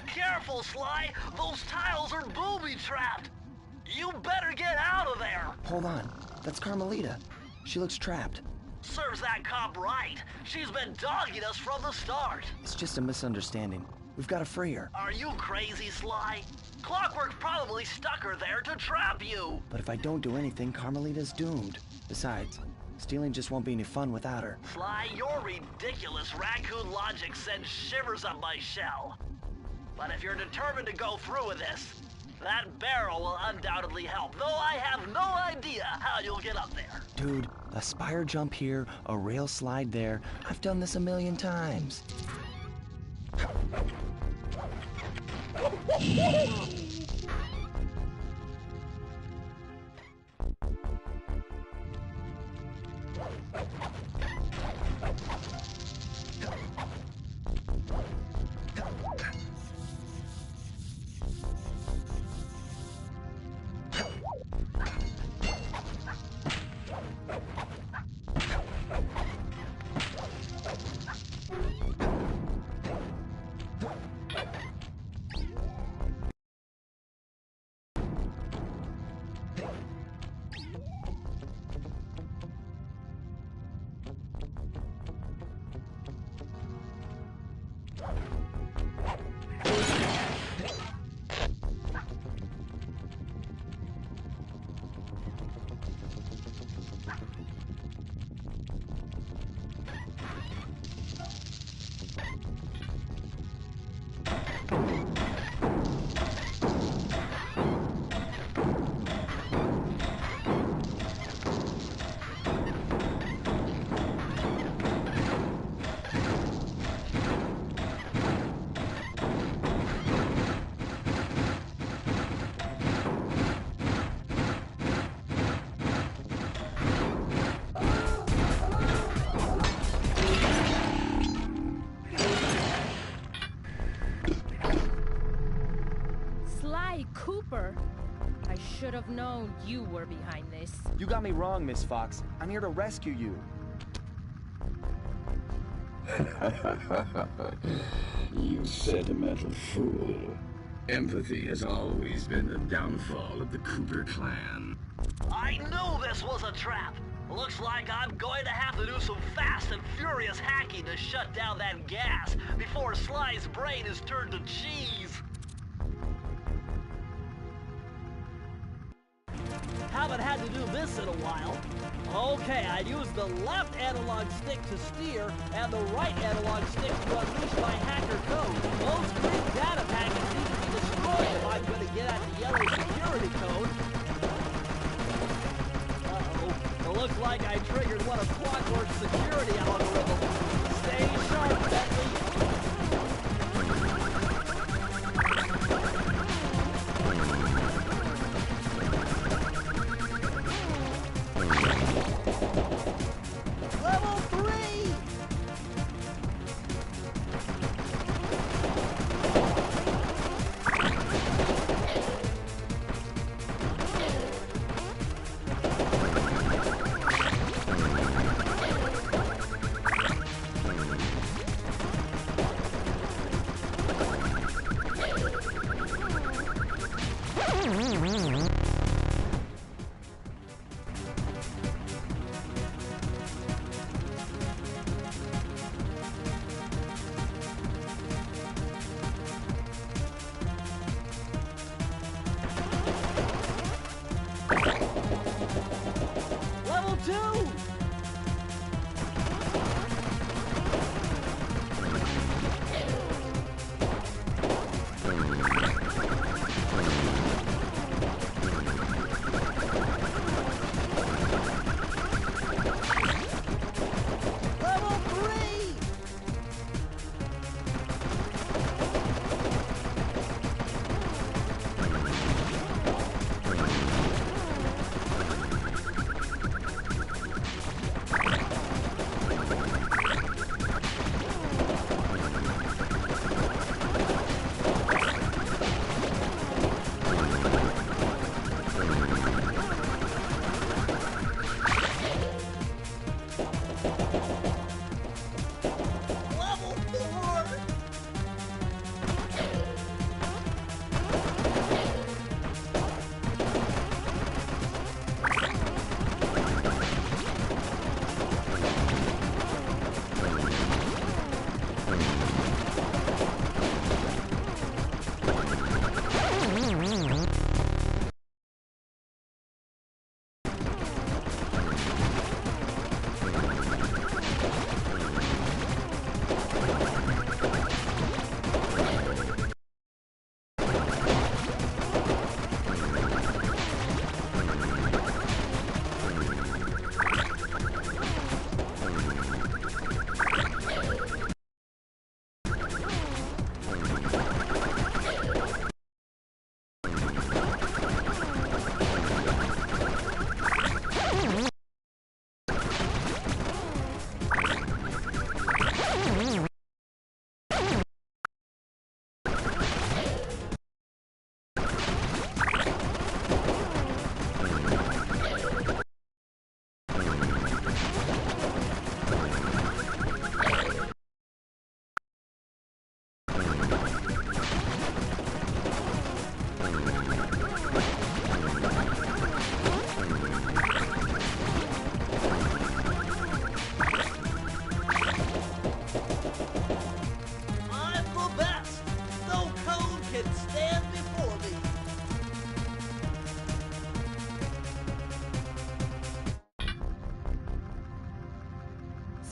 Careful, Sly! Those tiles are booby-trapped! You better get out of there! Hold on. That's Carmelita. She looks trapped. Serves that cop right. She's been dogging us from the start. It's just a misunderstanding. We've got to free her. Are you crazy, Sly? Clockwork's probably stuck her there to trap you. But if I don't do anything, Carmelita's doomed. Besides, stealing just won't be any fun without her. Sly, your ridiculous raccoon logic sends shivers up my shell. But if you're determined to go through with this, that barrel will undoubtedly help, though I have no idea how you'll get up there. Dude, a spire jump here, a rail slide there. I've done this a million times. I should have known you were behind this. You got me wrong, Miss Fox. I'm here to rescue you. You sentimental fool. Empathy has always been the downfall of the Cooper clan. I knew this was a trap. Looks like I'm going to have to do some fast and furious hacking to shut down that gas before Sly's brain is turned to cheese. Haven't had to do this in a while. Okay, I used the left analog stick to steer and the right analog stick to unleash my hacker code. Those three data packets need to be destroyed if I'm going to get at the yellow security code. Uh-oh. It looks like I triggered one of Clockwork's security algorithms. Stay sharp, Bentley.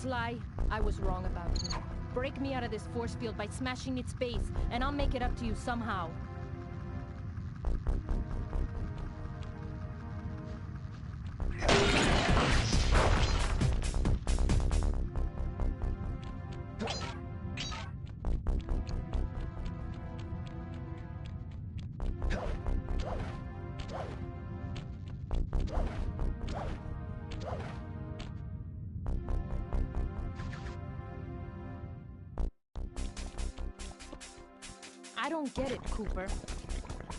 Sly, I was wrong about you. Break me out of this force field by smashing its base, and I'll make it up to you somehow. I don't get it, Cooper.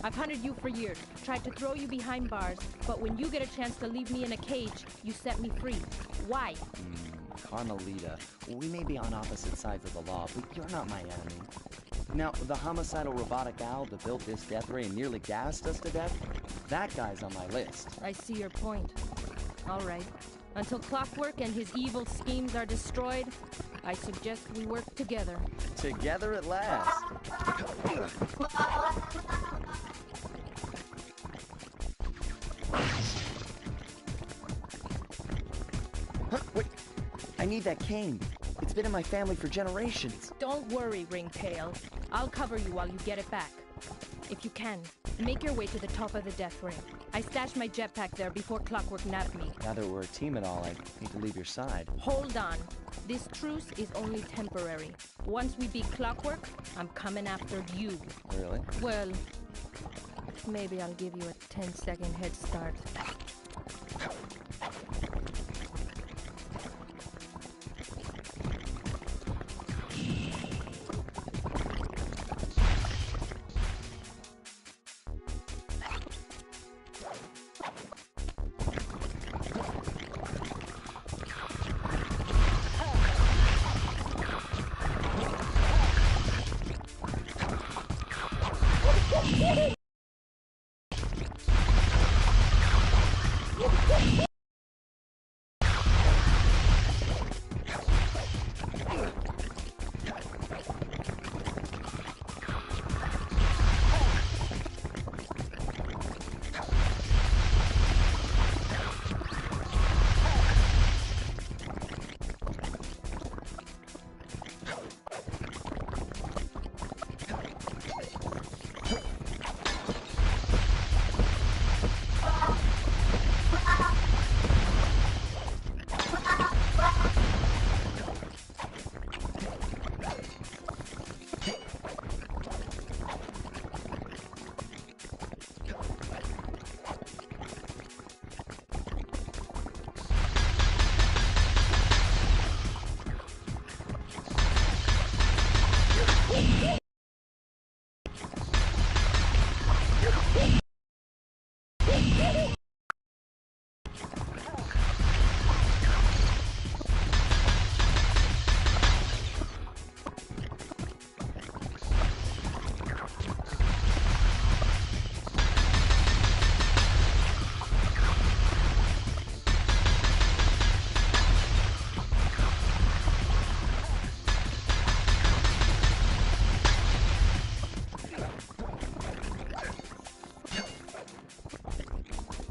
I've hunted you for years, tried to throw you behind bars, but when you get a chance to leave me in a cage, you set me free. Why? Carmelita, we may be on opposite sides of the law, but you're not my enemy. Now, the homicidal robotic owl that built this death ray and nearly gassed us to death, that guy's on my list. I see your point. All right. Until Clockwork and his evil schemes are destroyed, I suggest we work together. Together at last. Huh, wait. I need that cane. It's been in my family for generations. Don't worry, Ringtail. I'll cover you while you get it back. If you can, make your way to the top of the death ring. I stashed my jetpack there before Clockwork nabbed me. Now that we're a team at all, I need to leave your side. Hold on. This truce is only temporary. Once we beat Clockwork, I'm coming after you. Really? Well, maybe I'll give you a 10-second head start.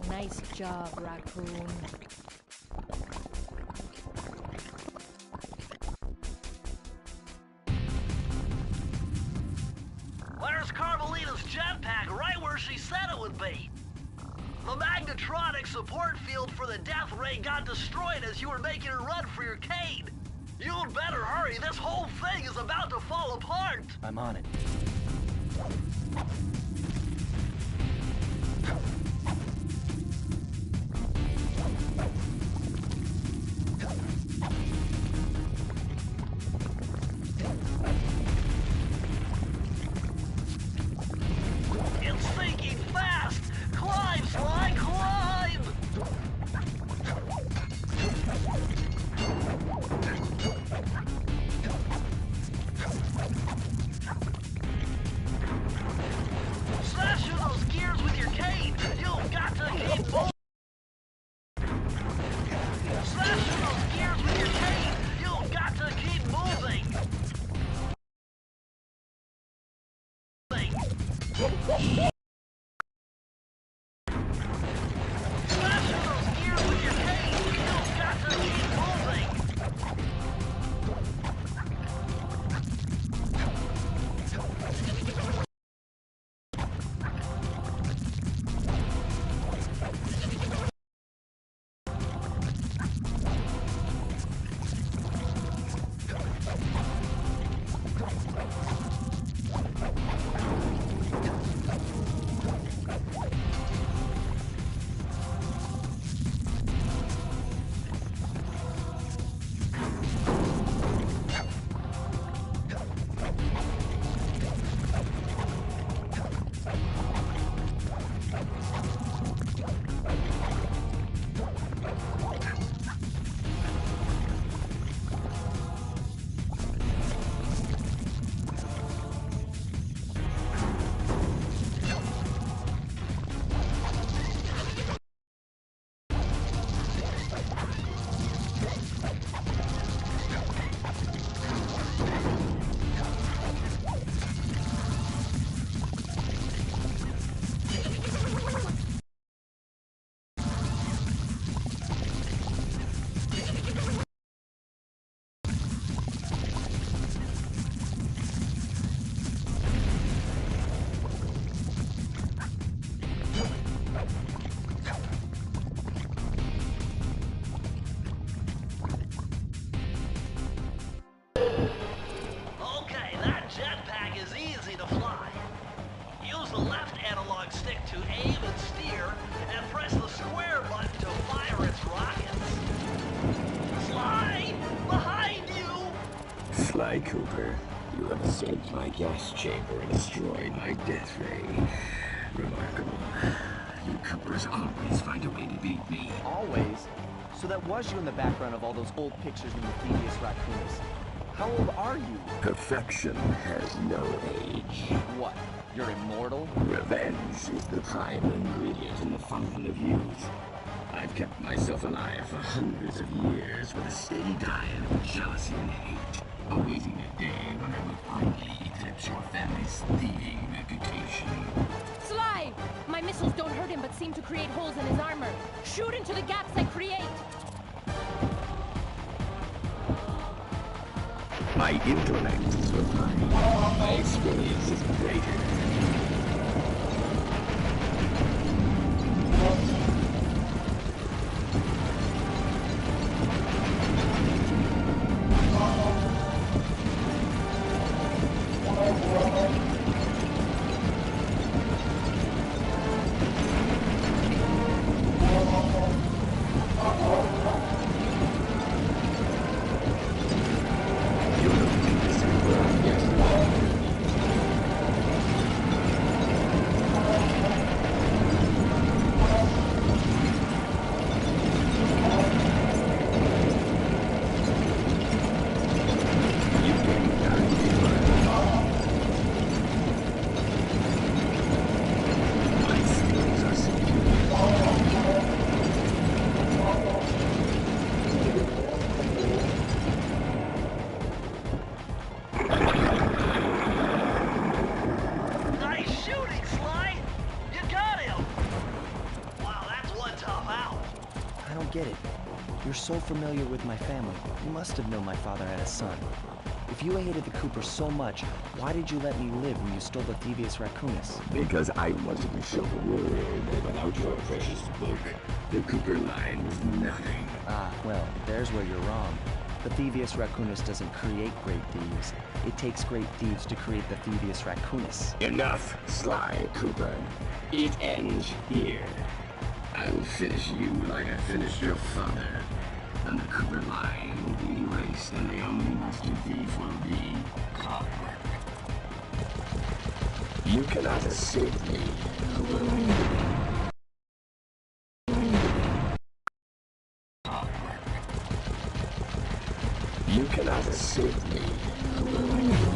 Nice job, Raccoon. Where's Carmelita's jetpack? Right where she said it would be. The magnetronic support field for the death ray got destroyed as you were making a run for your cane. You'd better hurry. This whole thing is about to fall apart. I'm on it. It's sinking fast. Climb, Sly, climb! Slash through those gears with your cane. You've got to keep moving. Slash through those gears with your cane. You've got to keep moving. Slash through those gears with your cane. You've got to keep moving. Sly Cooper, you have escaped my gas chamber and destroyed my death ray. Remarkable. You Coopers always find a way to beat me. Always? So that was you in the background of all those old pictures in the Devious Raccoonus. How old are you? Perfection has no age. What? You're immortal? Revenge is the primal ingredient in the fountain of youth. I've kept myself alive for hundreds of years with a steady diet of jealousy and hate, awaiting a day when I will finally eclipse your family's thieving reputation. Sly! My missiles don't hurt him but seem to create holes in his armor. Shoot into the gaps I create! My intellect is refined. My experience is greater. Get it. You're so familiar with my family. You must have known my father had a son. If you hated the Coopers so much, why did you let me live when you stole the Devious Raccoonus? Because I wanted to show the world that without your precious book, the Cooper line was nothing. Ah, well, there's where you're wrong. The Devious Raccoonus doesn't create great thieves. It takes great thieves to create the Devious Raccoonus. Enough, Sly Cooper. It ends here. I will finish you like I finished your father. And the Cooper line will be erased, and the only master thief will be Clockwork. You cannot escape me, Cooper. Clockwork. You cannot escape me, Cooper.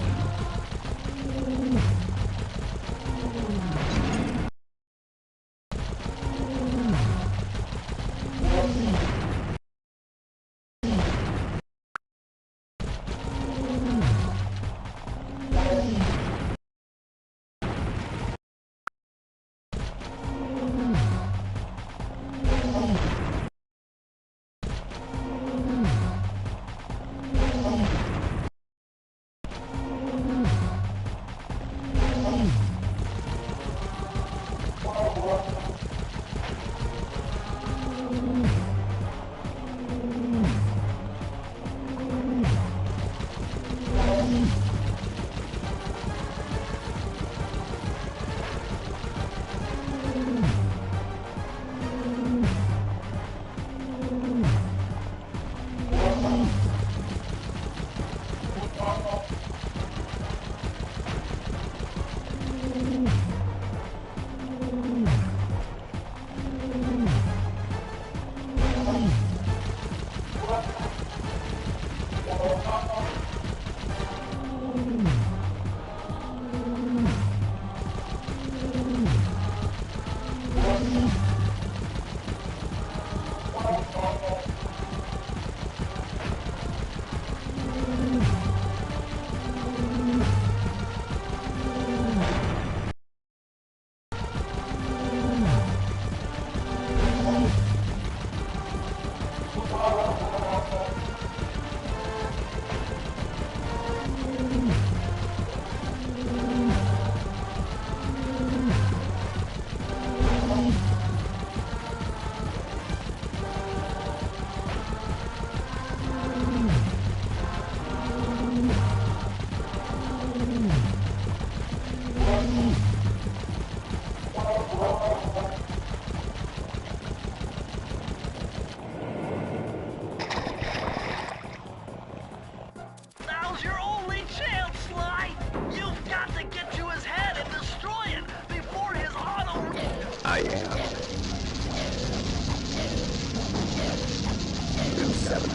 7.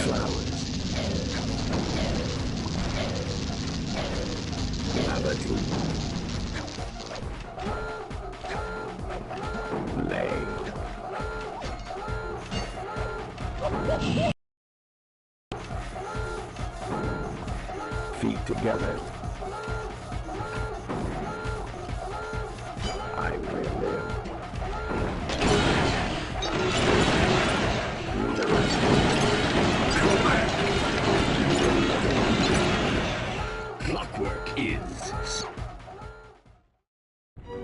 Flowers. Lavatory. Leg. Feet together. I will live. Clockwork is.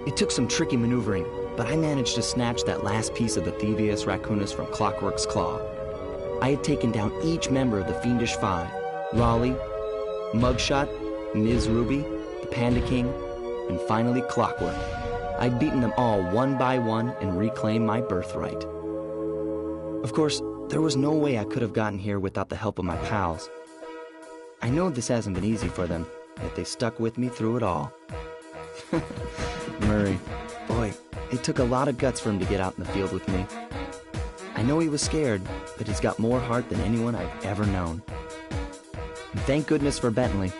It took some tricky maneuvering, but I managed to snatch that last piece of the Thievius Raccoonus from Clockwork's claw. I had taken down each member of the Fiendish Five: Raleigh, Mugshot, Ms. Ruby, the Panda King, and finally Clockwork. I'd beaten them all one by one and reclaimed my birthright. Of course, there was no way I could have gotten here without the help of my pals. I know this hasn't been easy for them, yet they stuck with me through it all. Murray, boy, it took a lot of guts for him to get out in the field with me. I know he was scared, but he's got more heart than anyone I've ever known. And thank goodness for Bentley.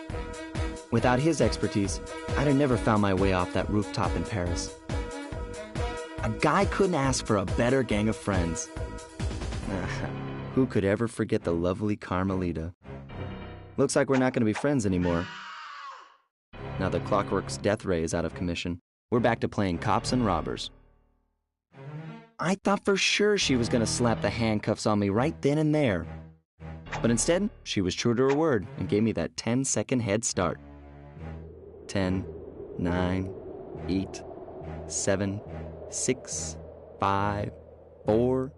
Without his expertise, I'd have never found my way off that rooftop in Paris. A guy couldn't ask for a better gang of friends. Who could ever forget the lovely Carmelita? Looks like we're not going to be friends anymore. Now that Clockwork's death ray is out of commission, we're back to playing cops and robbers. I thought for sure she was going to slap the handcuffs on me right then and there. But instead, she was true to her word and gave me that 10-second head start. 10, 9, 8, 7, 6, 5, 4,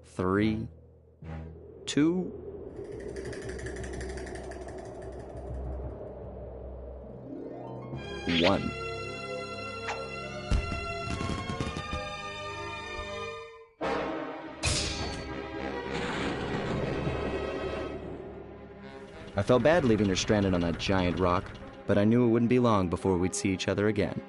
3, 2, 1. I felt bad leaving her stranded on that giant rock, but I knew it wouldn't be long before we'd see each other again.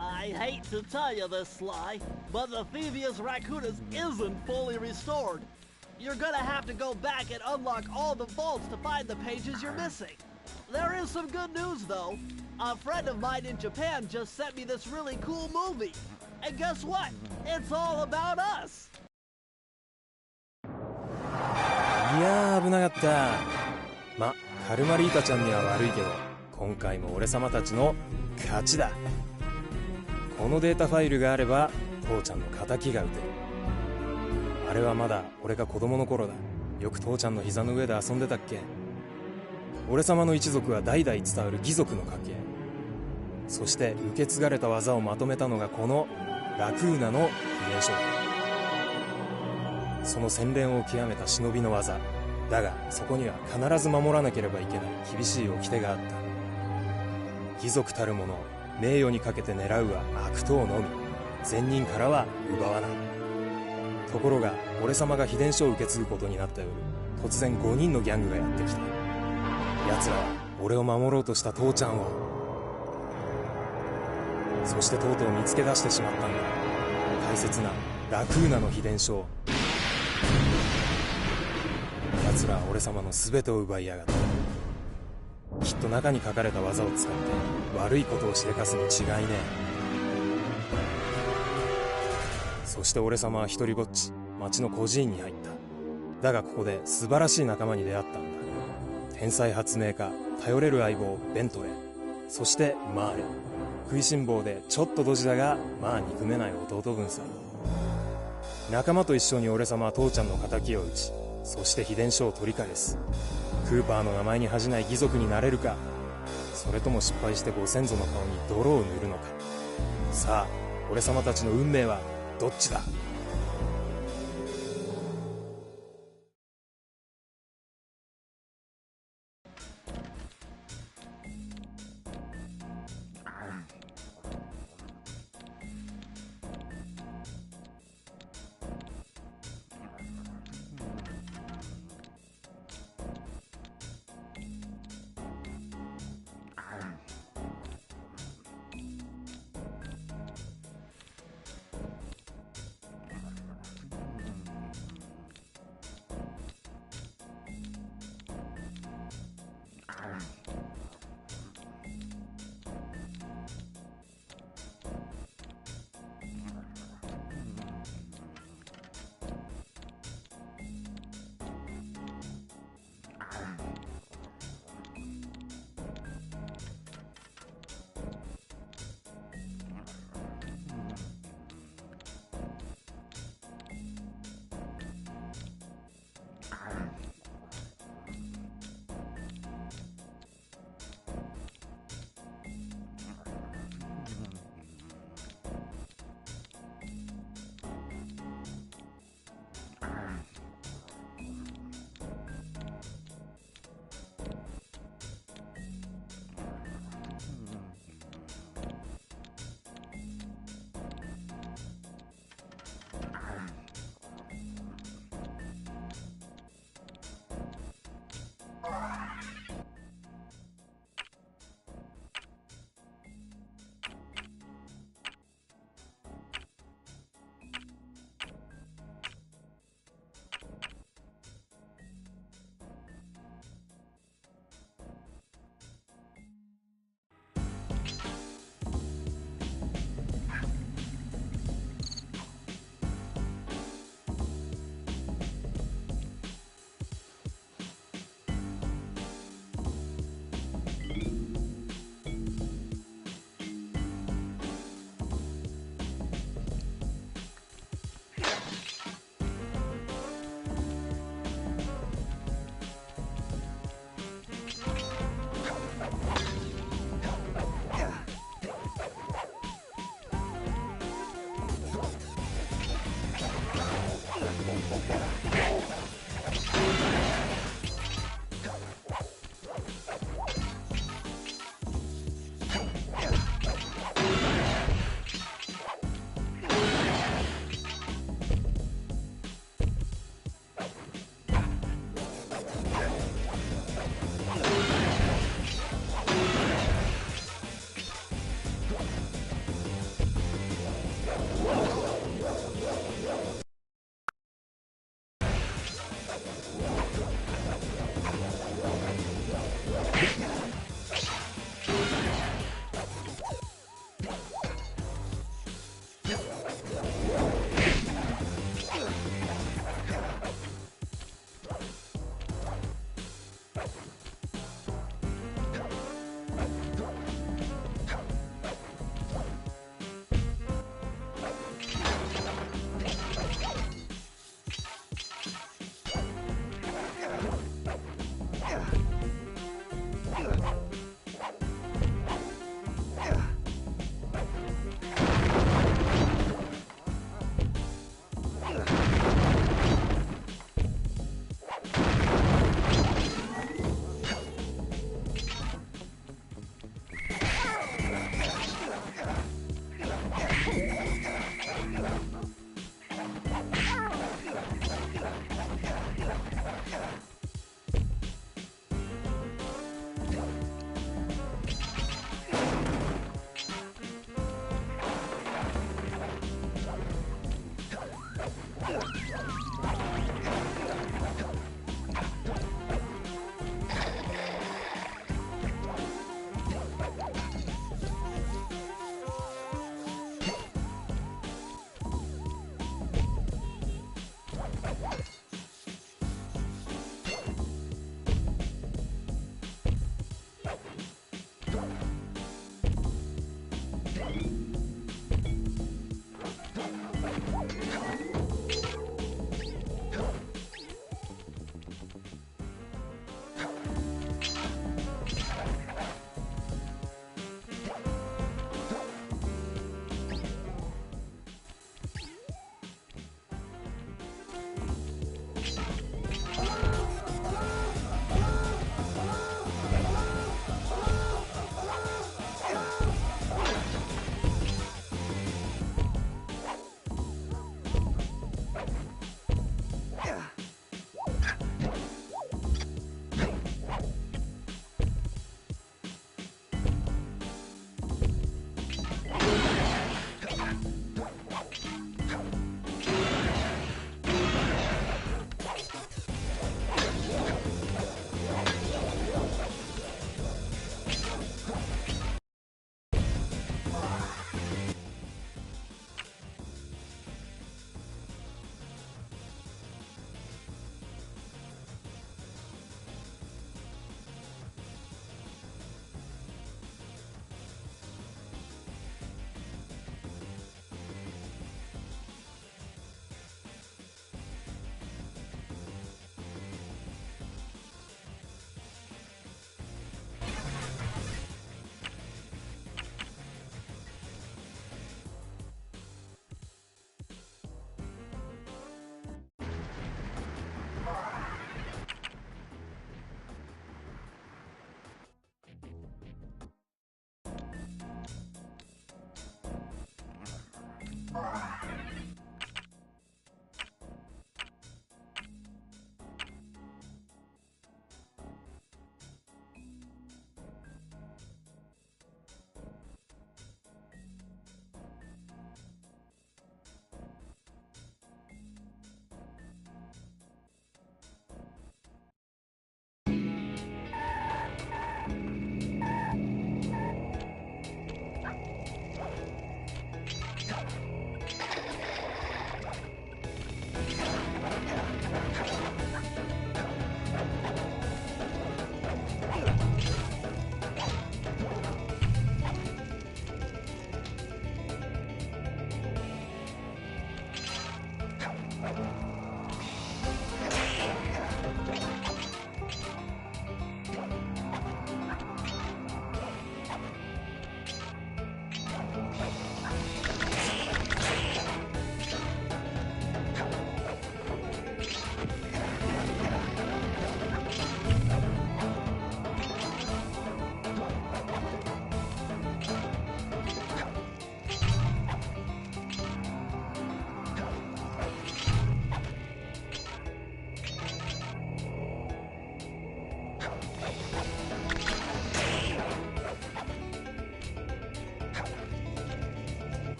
I hate to tell you this, Sly, but the Thievius Raccoonus isn't fully restored. You're gonna have to go back and unlock all the vaults to find the pages you're missing. There is some good news, though. A friend of mine in Japan just sent me this really cool movie. And guess what? It's all about us! いやー危なかった。ま、カルマリータちゃんには悪いけど、今回も俺様たちの勝ちだ。このデータファイルがあれば父ちゃんの敵が撃てる。あれはまだ俺が子供の頃だ。よく父ちゃんの膝の上で遊んでたっけ。俺様の一族は代々伝わる義族の家系。そして受け継がれた技をまとめたのがこのラクーナの秘伝書だ。その洗練を極めた忍びの技だが、そこには必ず守らなければいけない厳しい掟があった。義族たる者、名誉にかけて狙うは悪党のみ、善人からは奪わない。ところが俺様が秘伝書を受け継ぐことになった夜、突然5人のギャングがやってきた。奴らは俺を守ろうとした父ちゃんを、そしてとうとう見つけ出してしまったんだ。大切なラクーナの秘伝書を。奴らは俺様の全てを奪いやがった。きっと中に書かれた技を使って悪いことをしでかすに違いねえ。そして俺様は一人ぼっち町の孤児院に入った。だがここで素晴らしい仲間に出会ったんだ。天才発明家、頼れる相棒ベントレー、そしてマーレ。食いしん坊でちょっとドジだがまあ憎めない弟分さ。仲間と一緒に俺様は父ちゃんの敵を討ち、そして秘伝書を取り返す。クーパーの名前に恥じない義族になれるか、それとも失敗してご先祖の顔に泥を塗るのか。さあ俺様たちの運命はどっちだ。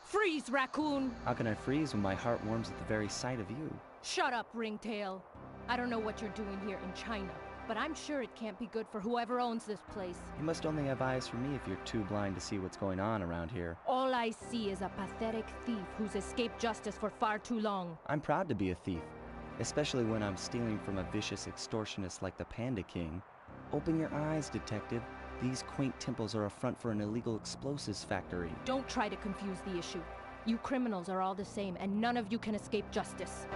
Freeze, raccoon! How can I freeze when my heart warms at the very sight of you? Shut up, Ringtail. I don't know what you're doing here in China, but I'm sure it can't be good for whoever owns this place. You must only have eyes for me if you're too blind to see what's going on around here. All I see is a pathetic thief who's escaped justice for far too long. I'm proud to be a thief, especially when I'm stealing from a vicious extortionist like the Panda King. Open your eyes, detective. These quaint temples are a front for an illegal explosives factory. Don't try to confuse the issue. You criminals are all the same, and none of you can escape justice.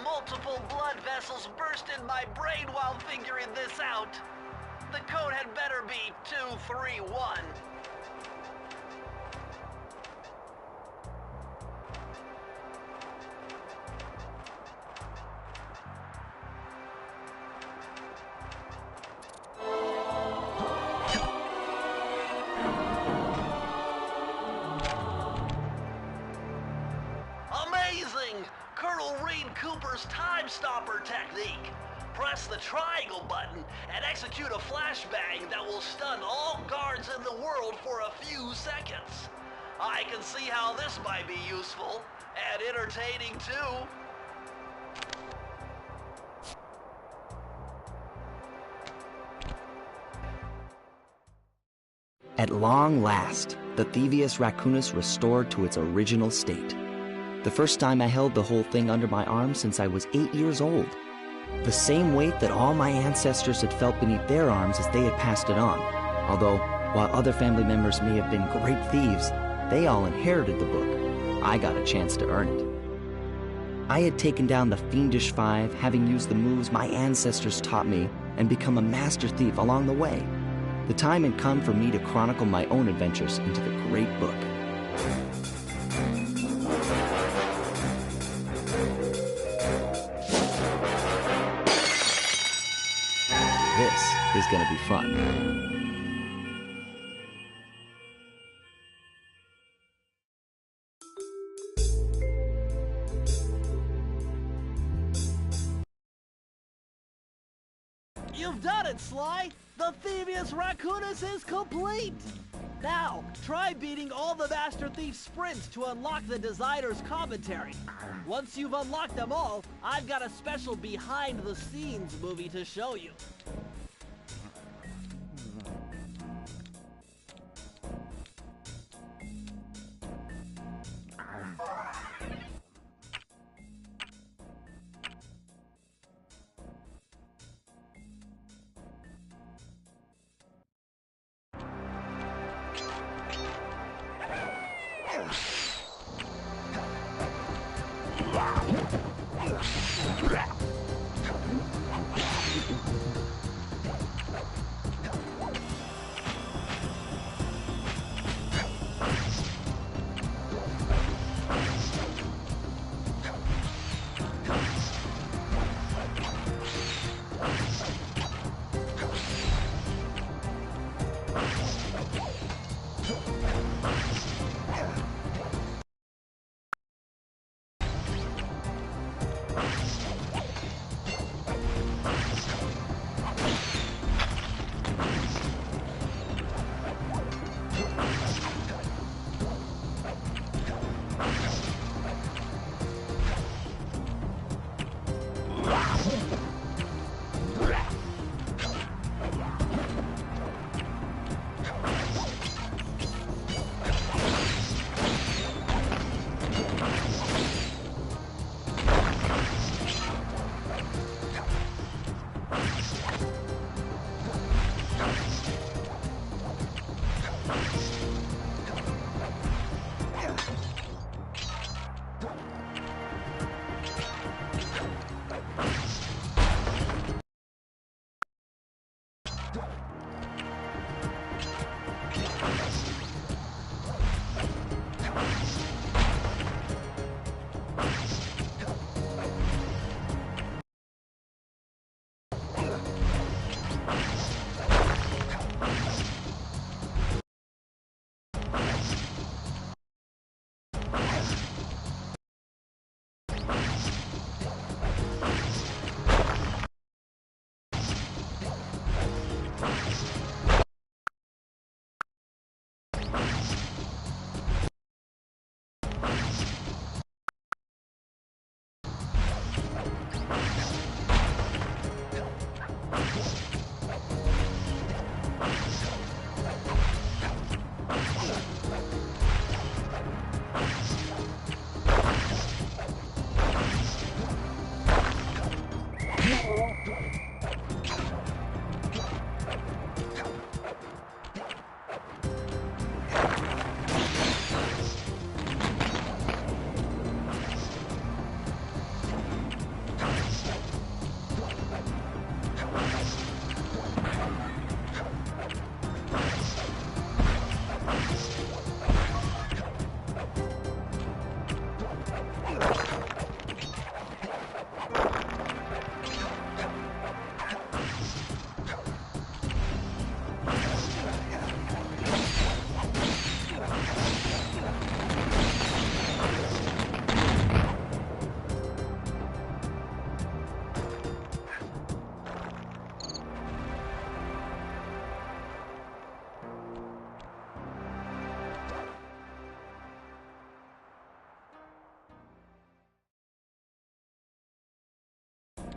Multiple blood vessels burst in my brain while figuring this out. The code had better be 231. Amazing! Colonel Reed Cooper's time stopper technique. Press the triangle button and execute a flashbang that will stun all guards in the world for a few seconds. I can see how this might be useful and entertaining too. At long last, the Thievius Raccoonus restored to its original state. The first time I held the whole thing under my arm since I was 8 years old. The same weight that all my ancestors had felt beneath their arms as they had passed it on. Although, while other family members may have been great thieves, they all inherited the book. I got a chance to earn it. I had taken down the Fiendish Five, having used the moves my ancestors taught me, and become a master thief along the way. The time had come for me to chronicle my own adventures into the great book. This is gonna be fun. You've done it, Sly! The Thievius Raccoonus is complete! Now, try beating all the Master Thief sprints to unlock the designer's commentary. Once you've unlocked them all, I've got a special behind-the-scenes movie to show you.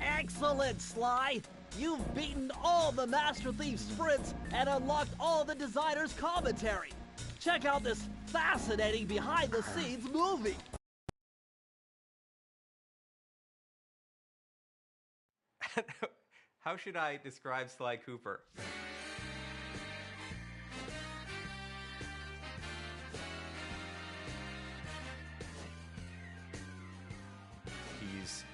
Excellent, Sly! You've beaten all the Master Thief sprints and unlocked all the designer's commentary. Check out this fascinating behind-the-scenes movie. How should I describe Sly Cooper? He's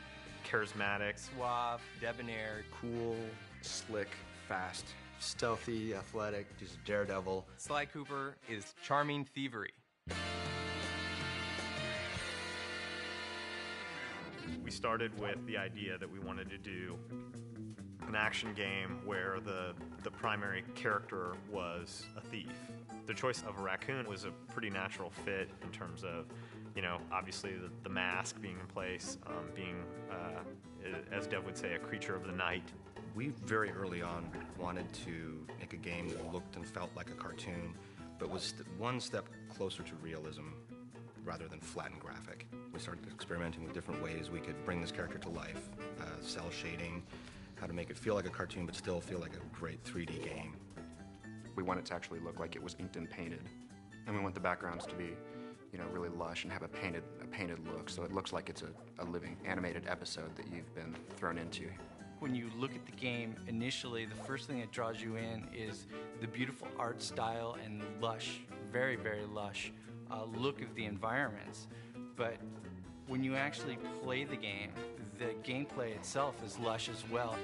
charismatic, Suave, debonair, Cool, slick, fast, stealthy, athletic, he's a daredevil. Sly Cooper is charming thievery. We started with the idea that we wanted to do an action game where the primary character was a thief. The choice of a raccoon was a pretty natural fit in terms of, you know, obviously the mask being in place, being, as Dev would say, a creature of the night. We very early on wanted to make a game that looked and felt like a cartoon, but was one step closer to realism rather than flat and graphic. We started experimenting with different ways we could bring this character to life, cell shading, how to make it feel like a cartoon but still feel like a great 3D game. We want it to actually look like it was inked and painted, and we want the backgrounds to be, you know, really lush and have a painted look, so it looks like it's a living animated episode that you've been thrown into. When you look at the game initially, the first thing that draws you in is the beautiful art style and lush, very, very lush look of the environments. But when you actually play the gameplay itself is lush as well.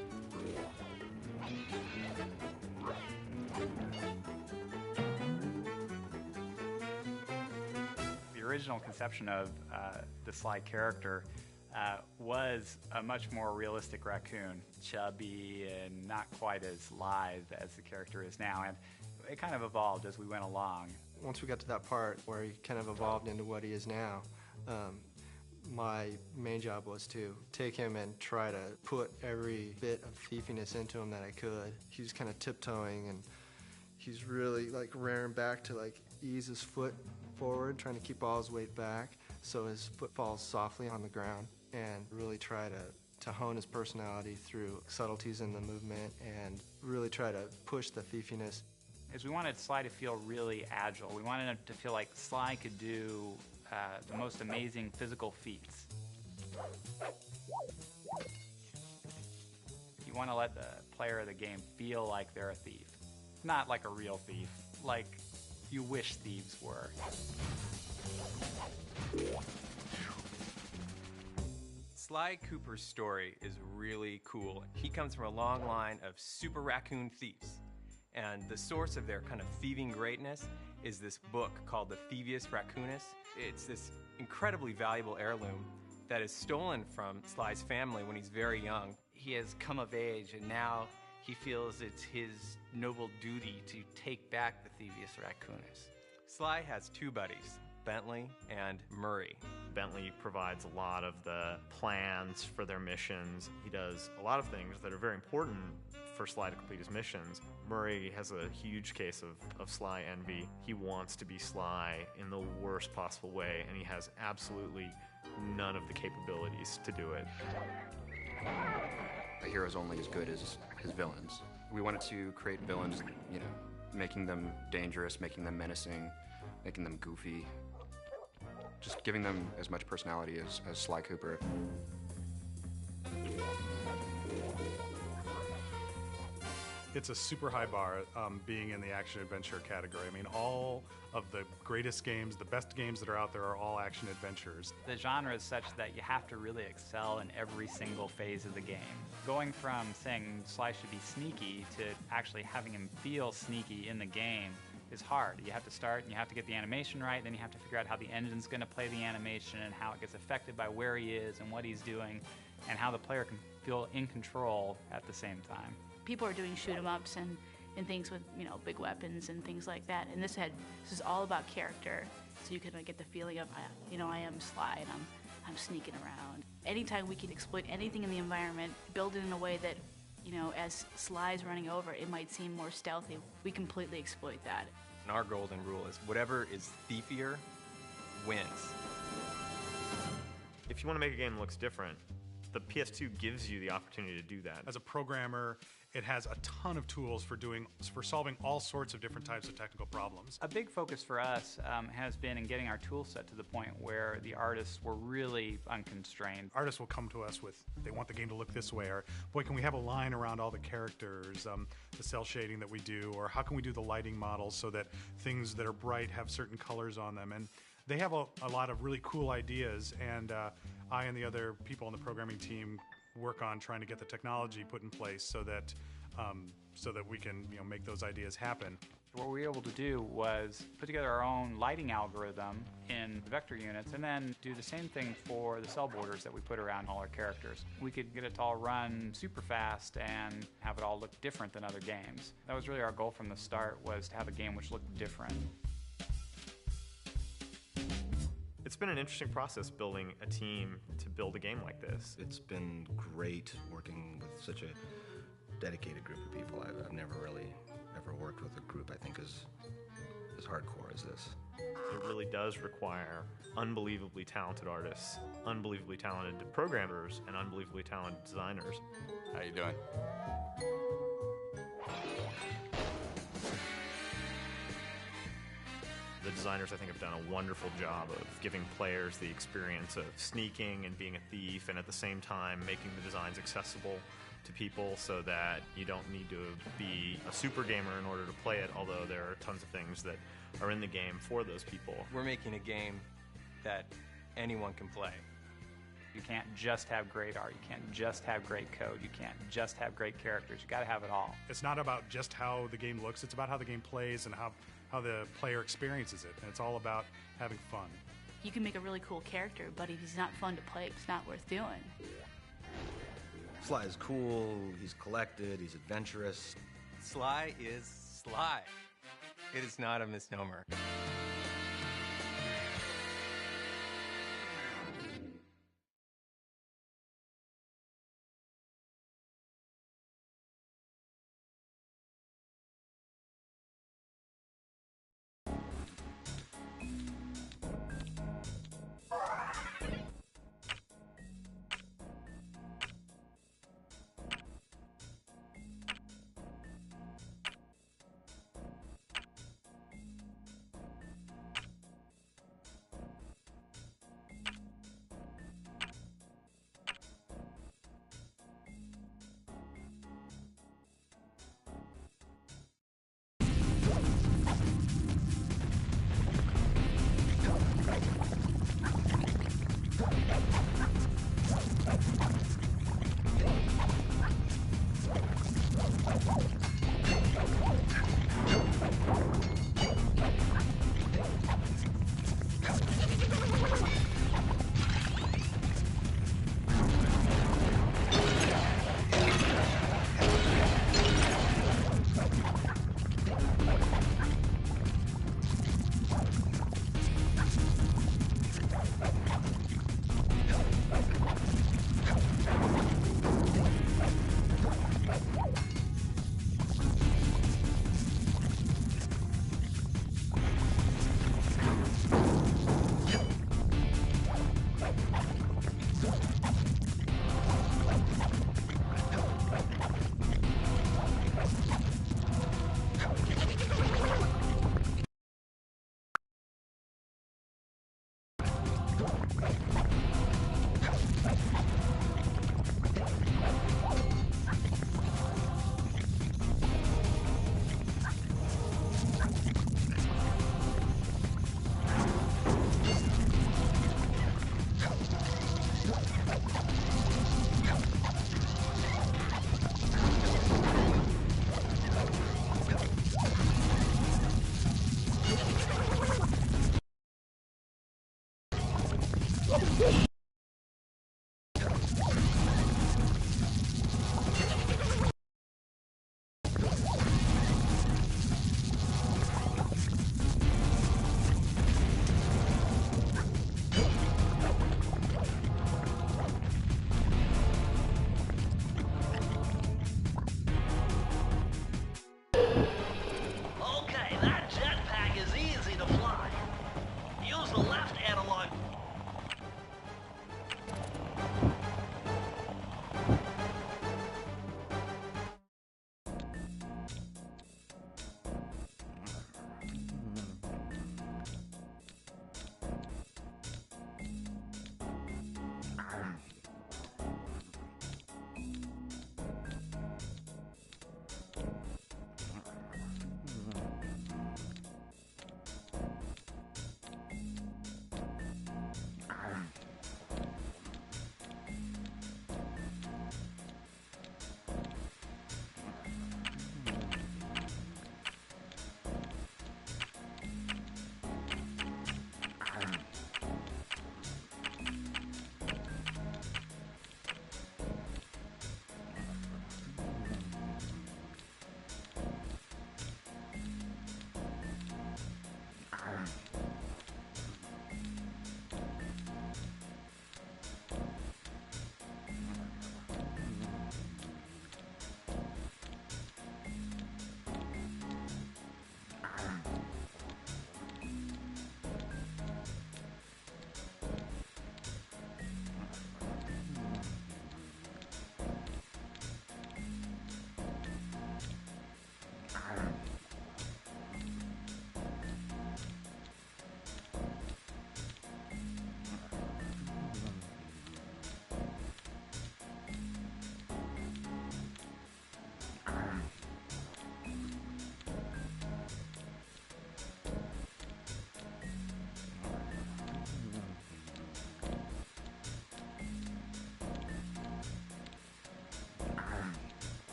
The original conception of the Sly character was a much more realistic raccoon, chubby and not quite as lithe as the character is now, and it kind of evolved as we went along. Once we got to that part where he kind of evolved into what he is now, my main job was to take him and try to put every bit of thiefiness into him that I could. He was kind of tiptoeing, and he's really like rearing back to like ease his foot forward, trying to keep all his weight back so his foot falls softly on the ground, and really try to hone his personality through subtleties in the movement and really try to push the thiefiness. Is we wanted Sly to feel really agile. We wanted him to feel like Sly could do the most amazing physical feats. You want to let the player of the game feel like they're a thief. Not like a real thief, like you wish thieves were. Sly Cooper's story is really cool. He comes from a long line of super raccoon thieves. And the source of their kind of thieving greatness is this book called The Thievius Raccoonus. It's this incredibly valuable heirloom that is stolen from Sly's family when he's very young. He has come of age, and now he feels it's his noble duty to take back the Thievius Raccoonus. Sly has two buddies, Bentley and Murray. Bentley provides a lot of the plans for their missions. He does a lot of things that are very important for Sly to complete his missions. Murray has a huge case of Sly envy. He wants to be Sly in the worst possible way, and he has absolutely none of the capabilities to do it. A hero's only as good as his villains. We wanted to create villains, you know, making them dangerous, making them menacing, making them goofy. Just giving them as much personality as Sly Cooper. It's a super high bar being in the action-adventure category. I mean, all of the greatest games, the best games that are out there are all action-adventures. The genre is such that you have to really excel in every single phase of the game. Going from saying Sly should be sneaky to actually having him feel sneaky in the game is hard. You have to start and you have to get the animation right, then you have to figure out how the engine's going to play the animation and how it gets affected by where he is and what he's doing and how the player can feel in control at the same time. People are doing shoot-'em-ups and things with, you know, big weapons and things like that, and this is all about character, so you can get the feeling of, you know, I am Sly and I'm sneaking around. Anytime we can exploit anything in the environment, build it in a way that, you know, as Sly's running over, it might seem more stealthy. We completely exploit that. And our golden rule is whatever is thiefier wins. If you want to make a game that looks different, the PS2 gives you the opportunity to do that. As a programmer, it has a ton of tools for solving all sorts of different types of technical problems. A big focus for us has been in getting our tool set to the point where the artists were really unconstrained. Artists will come to us with, they want the game to look this way, or boy, can we have a line around all the characters, the cell shading that we do, or how can we do the lighting models so that things that are bright have certain colors on them. And they have a lot of really cool ideas, and I and the other people on the programming team work on trying to get the technology put in place so that we can, you know, make those ideas happen. What we were able to do was put together our own lighting algorithm in vector units and then do the same thing for the cell borders that we put around all our characters. We could get it to all run super fast and have it all look different than other games. That was really our goal from the start, was to have a game which looked different. It's been an interesting process building a team to build a game like this. It's been great working with such a dedicated group of people. I've never really ever worked with a group I think as as hardcore as this. It really does require unbelievably talented artists, unbelievably talented programmers, and unbelievably talented designers. How you doing? The designers, I think, have done a wonderful job of giving players the experience of sneaking and being a thief, and at the same time making the designs accessible to people so that you don't need to be a super gamer in order to play it, although there are tons of things that are in the game for those people. We're making a game that anyone can play. You can't just have great art. You can't just have great code. You can't just have great characters. You got to have it all. It's not about just how the game looks. It's about how the game plays and how the player experiences it. And it's all about having fun. You can make a really cool character, but if he's not fun to play, it's not worth doing. Sly is cool, he's collected, he's adventurous. Sly is Sly. It is not a misnomer.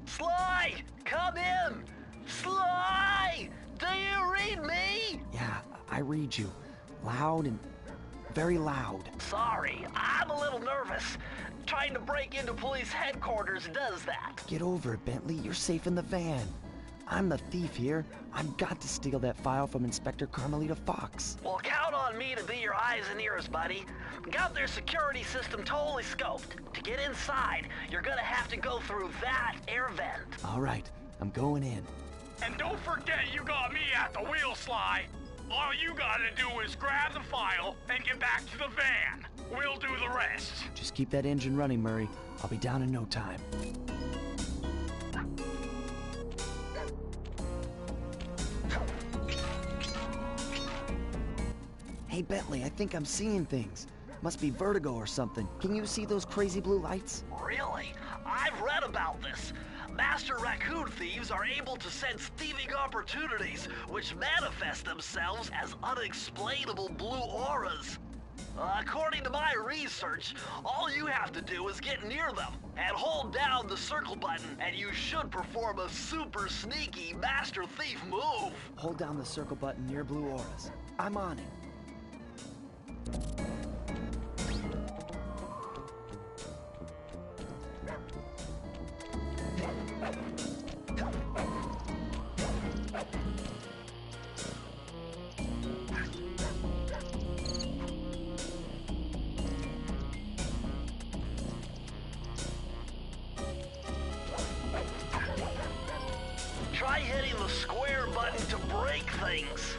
Sly! Come in! Sly! Do you read me? Yeah, I read you. Loud and very loud. Sorry, I'm a little nervous. Trying to break into police headquarters does that. Get over it, Bentley. You're safe in the van. I'm the thief here. I've got to steal that file from Inspector Carmelita Fox. Well, count on me to be your eyes and ears, buddy. Got their security system totally scoped. To get inside, you're gonna have to go through that air vent. All right, I'm going in. And don't forget you got me at the wheel, Sly. All you gotta do is grab the file and get back to the van. We'll do the rest. Just keep that engine running, Murray. I'll be down in no time. Hey, Bentley, I think I'm seeing things. Must be vertigo or something. Can you see those crazy blue lights? Really? I've read about this. Master raccoon thieves are able to sense thieving opportunities, which manifest themselves as unexplainable blue auras. According to my research, all you have to do is get near them and hold down the circle button, and you should perform a super sneaky master thief move. Hold down the circle button near blue auras. I'm on it. Try hitting the square button to break things.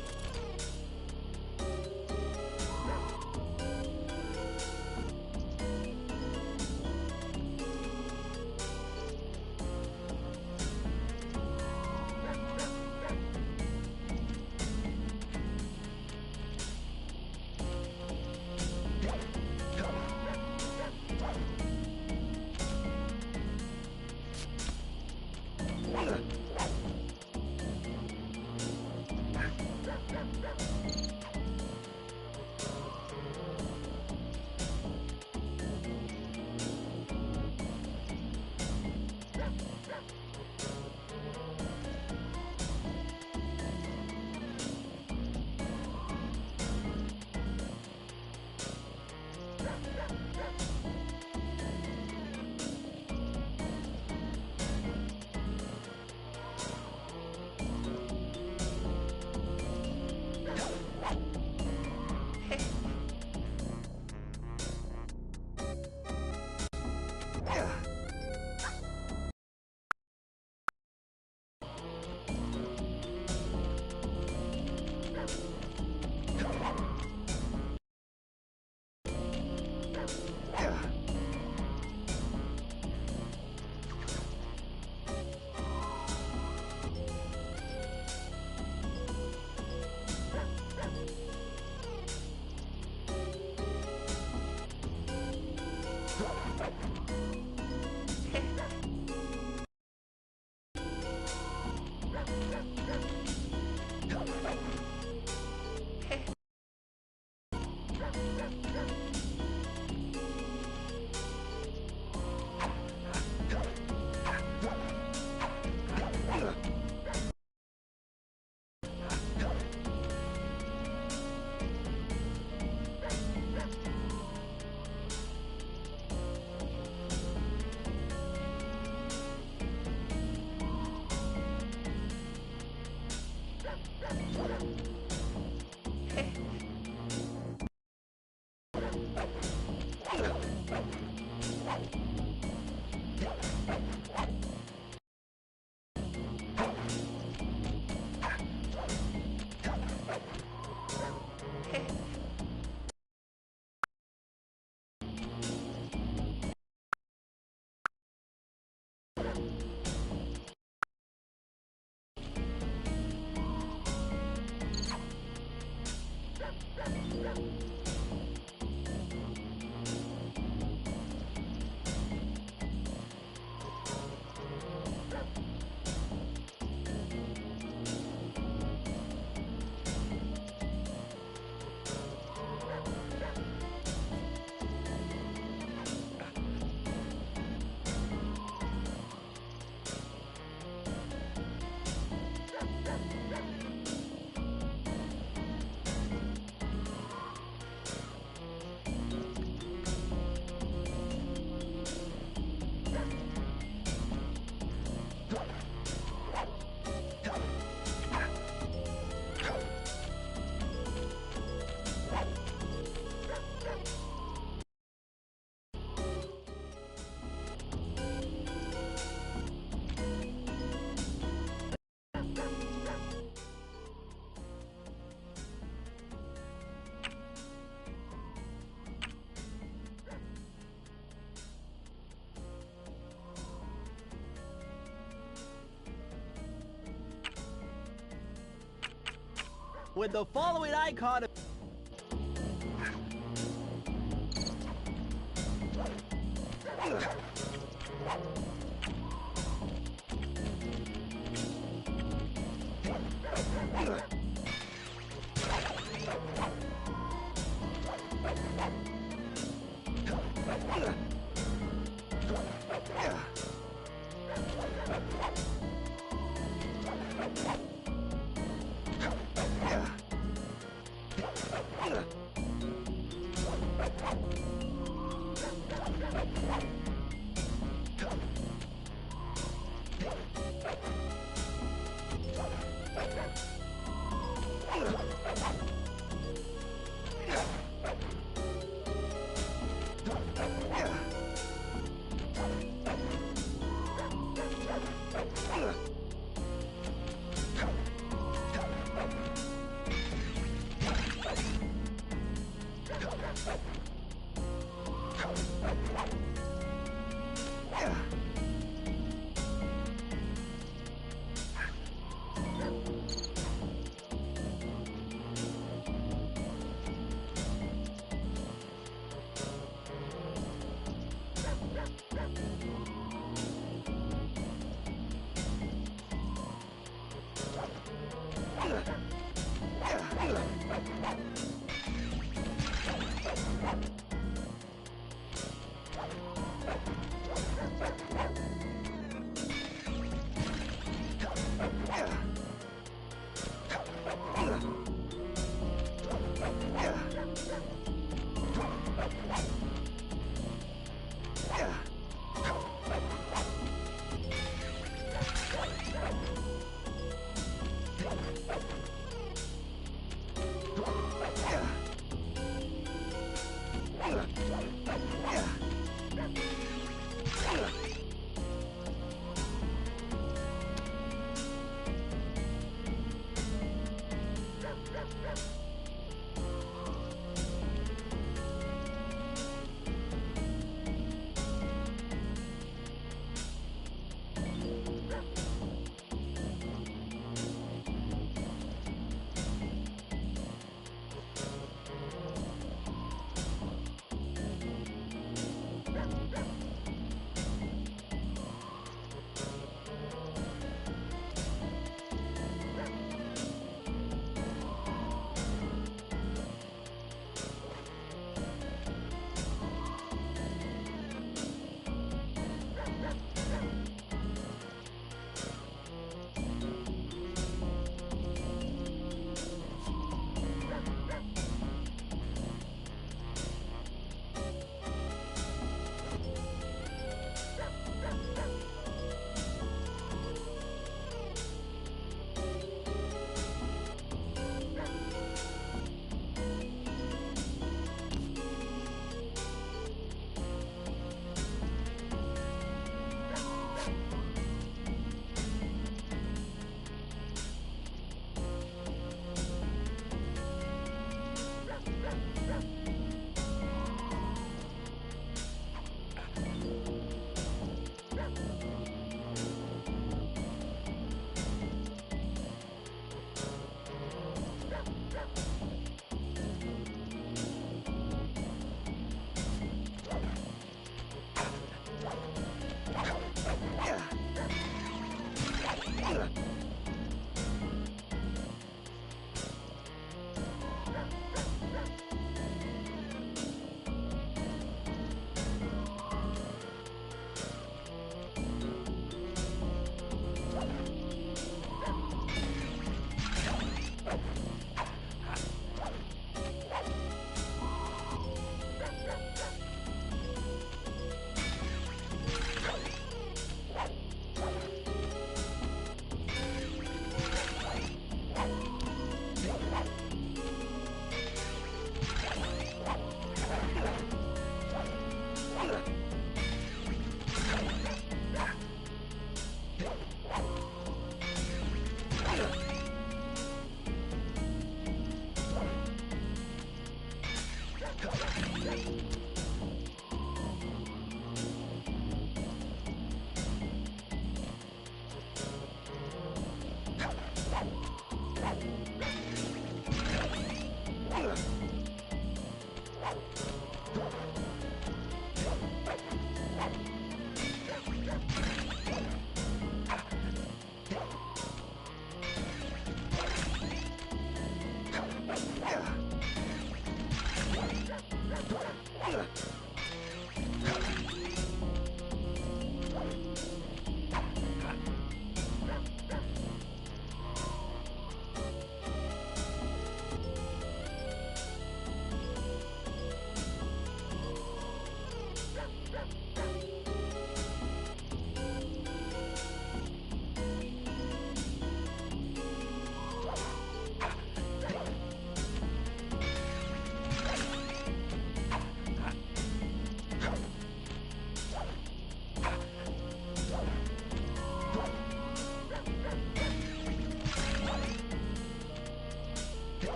With the following icon. Yeah.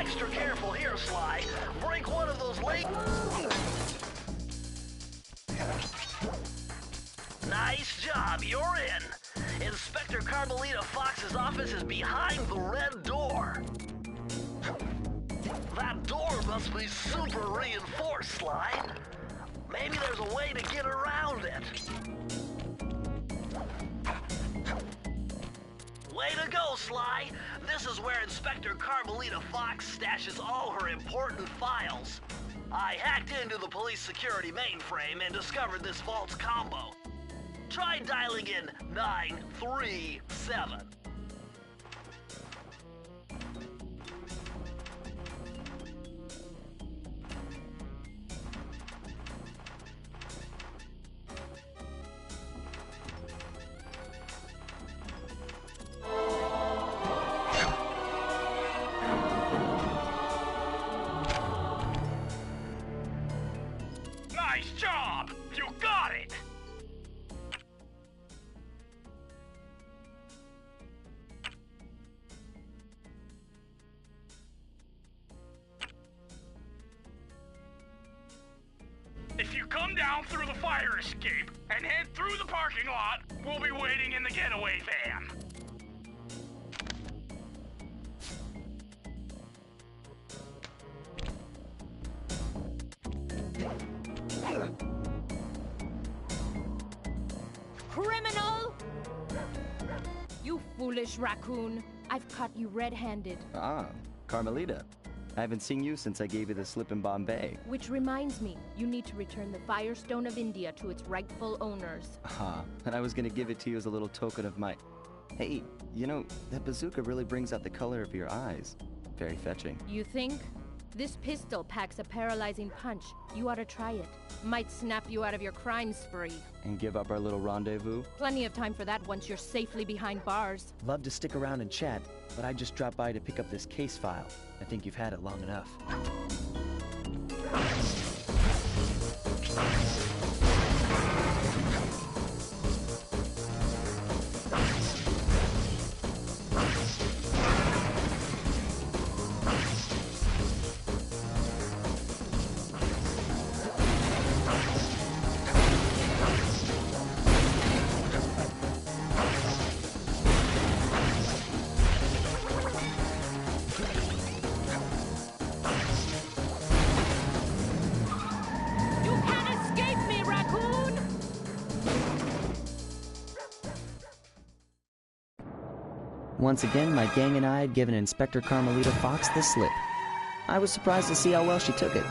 extra careful here, Sly. Break one of those legs. Nice job, you're in. Inspector Carmelita Fox's office is behind the red door. That door must be super reinforced, Sly. Maybe there's a way to get around it. Way to go, Sly! This is where Inspector Carmelita Fox stashes all her important files. I hacked into the police security mainframe and discovered this vault's combo. Try dialing in 937. Nice job! You got it! If you come down through the fire escape and head through the parking lot, we'll be waiting in the getaway van. Criminal! You foolish raccoon. I've caught you red-handed. Ah, Carmelita. I haven't seen you since I gave you the slip in Bombay. Which reminds me, you need to return the Firestone of India to its rightful owners. And I was gonna give it to you as a little token of my... Hey, you know, that bazooka really brings out the color of your eyes. Very fetching. You think? This pistol packs a paralyzing punch. You ought to try it. Might snap you out of your crime spree. And give up our little rendezvous? Plenty of time for that once you're safely behind bars. Love to stick around and chat, but I just dropped by to pick up this case file. I think you've had it long enough. Once again, my gang and I had given Inspector Carmelita Fox the slip. I was surprised to see how well she took it.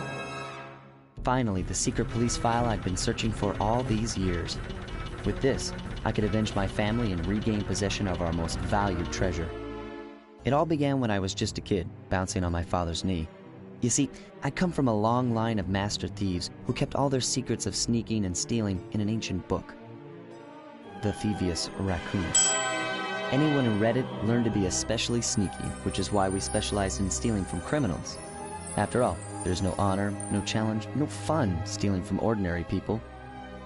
Finally, the secret police file I'd been searching for all these years. With this, I could avenge my family and regain possession of our most valued treasure. It all began when I was just a kid, bouncing on my father's knee. You see, I come from a long line of master thieves who kept all their secrets of sneaking and stealing in an ancient book. The Thievius Raccoonus. Anyone who read it learned to be especially sneaky, which is why we specialize in stealing from criminals. After all, there's no honor, no challenge, no fun stealing from ordinary people.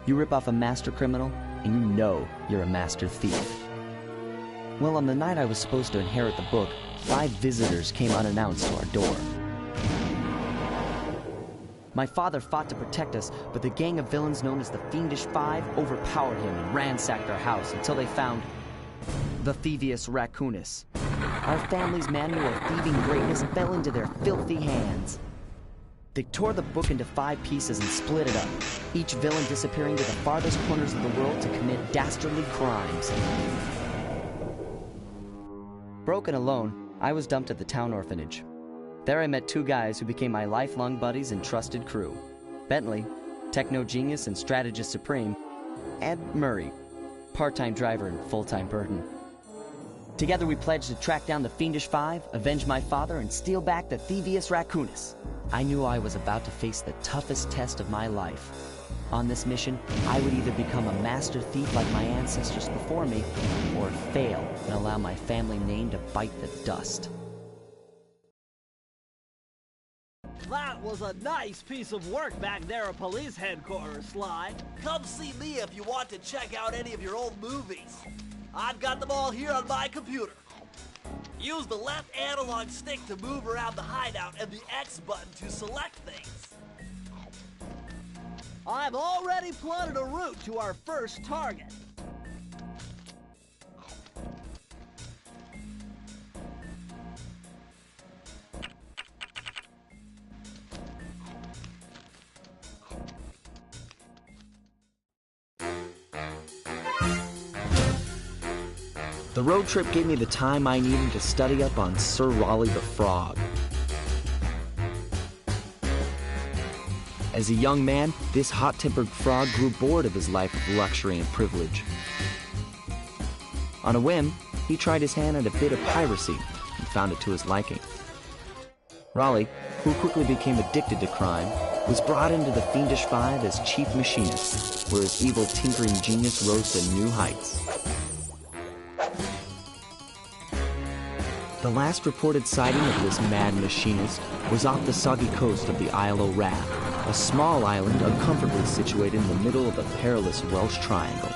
You rip off a master criminal, and you know you're a master thief. Well, on the night I was supposed to inherit the book, 5 visitors came unannounced to our door. My father fought to protect us, but the gang of villains known as the Fiendish Five overpowered him and ransacked our house until they found the Thievius Raccoonus. Our family's manual of thieving greatness fell into their filthy hands. They tore the book into 5 pieces and split it up, each villain disappearing to the farthest corners of the world to commit dastardly crimes. Broken alone, I was dumped at the town orphanage. There I met 2 guys who became my lifelong buddies and trusted crew. Bentley, techno genius and strategist supreme, and Murray, part-time driver and full-time burden. Together we pledged to track down the Fiendish Five, avenge my father, and steal back the Thievius Raccoonus. I knew I was about to face the toughest test of my life. On this mission, I would either become a master thief like my ancestors before me, or fail and allow my family name to bite the dust. That was a nice piece of work back there at police headquarters, Sly. Come see me if you want to check out any of your old movies. I've got them all here on my computer. Use the left analog stick to move around the hideout and the X button to select things. I've already plotted a route to our first target. The road trip gave me the time I needed to study up on Sir Raleigh the Frog. As a young man, this hot-tempered frog grew bored of his life of luxury and privilege. On a whim, he tried his hand at a bit of piracy and found it to his liking. Raleigh, who quickly became addicted to crime, was brought into the Fiendish Five as chief machinist, where his evil tinkering genius rose to new heights. The last reported sighting of this mad machinist was off the soggy coast of the Isle o' Wrath, a small island uncomfortably situated in the middle of the perilous Welsh Triangle.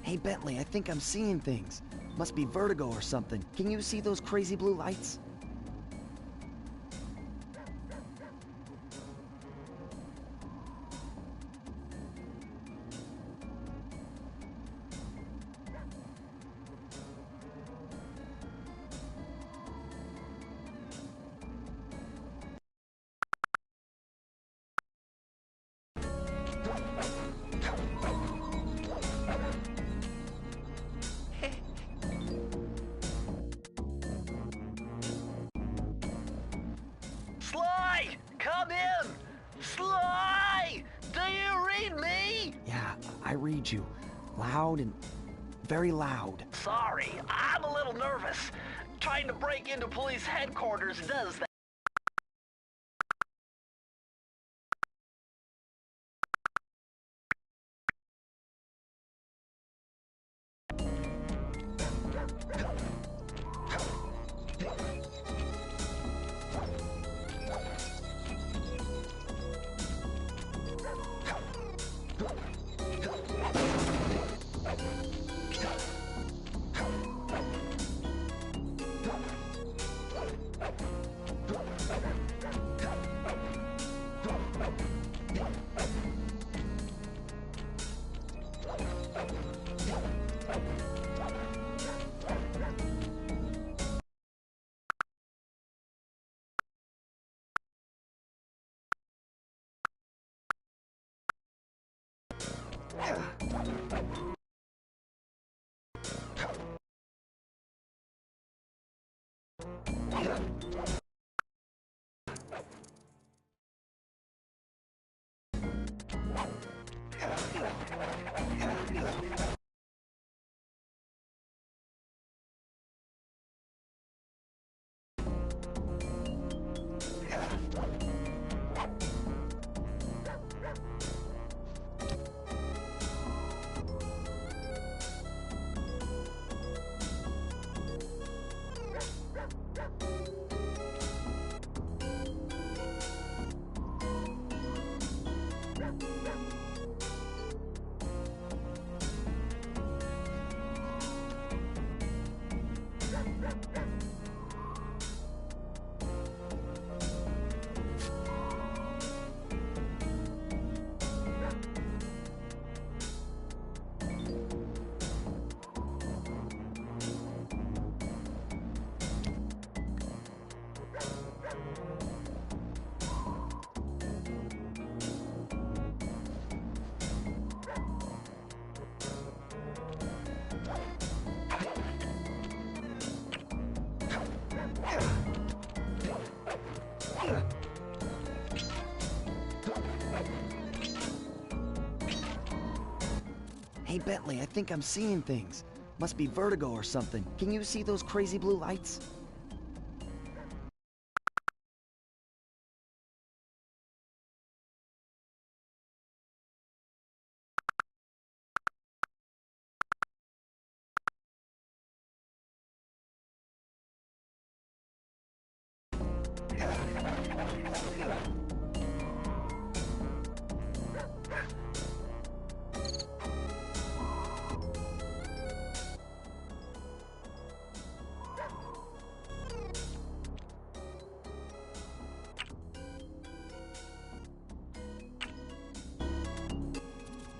Hey Bentley, I think I'm seeing things. Must be vertigo or something. Can you see those crazy blue lights? Sly! Come in! Sly! Do you read me? Yeah, I read you. Loud and very loud. Sorry, I'm a little nervous. Trying to break into police headquarters does that. Hey, Bentley, I think I'm seeing things. Must be vertigo or something. Can you see those crazy blue lights?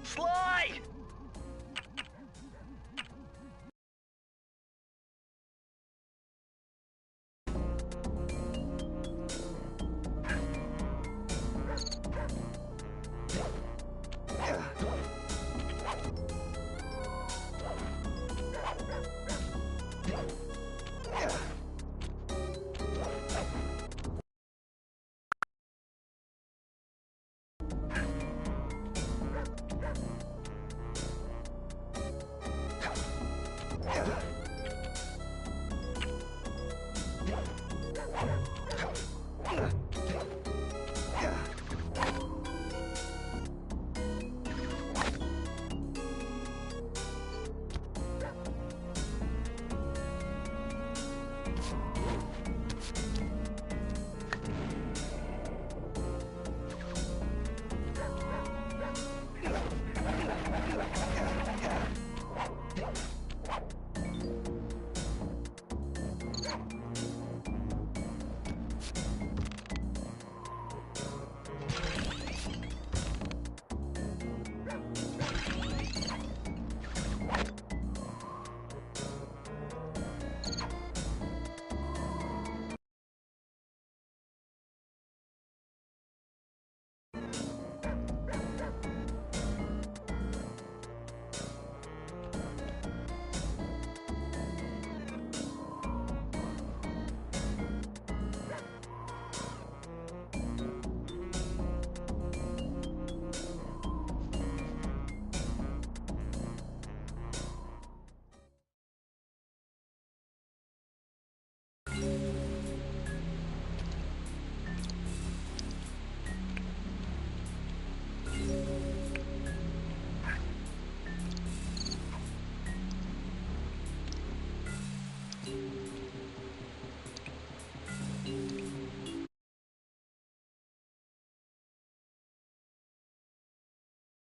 Sly!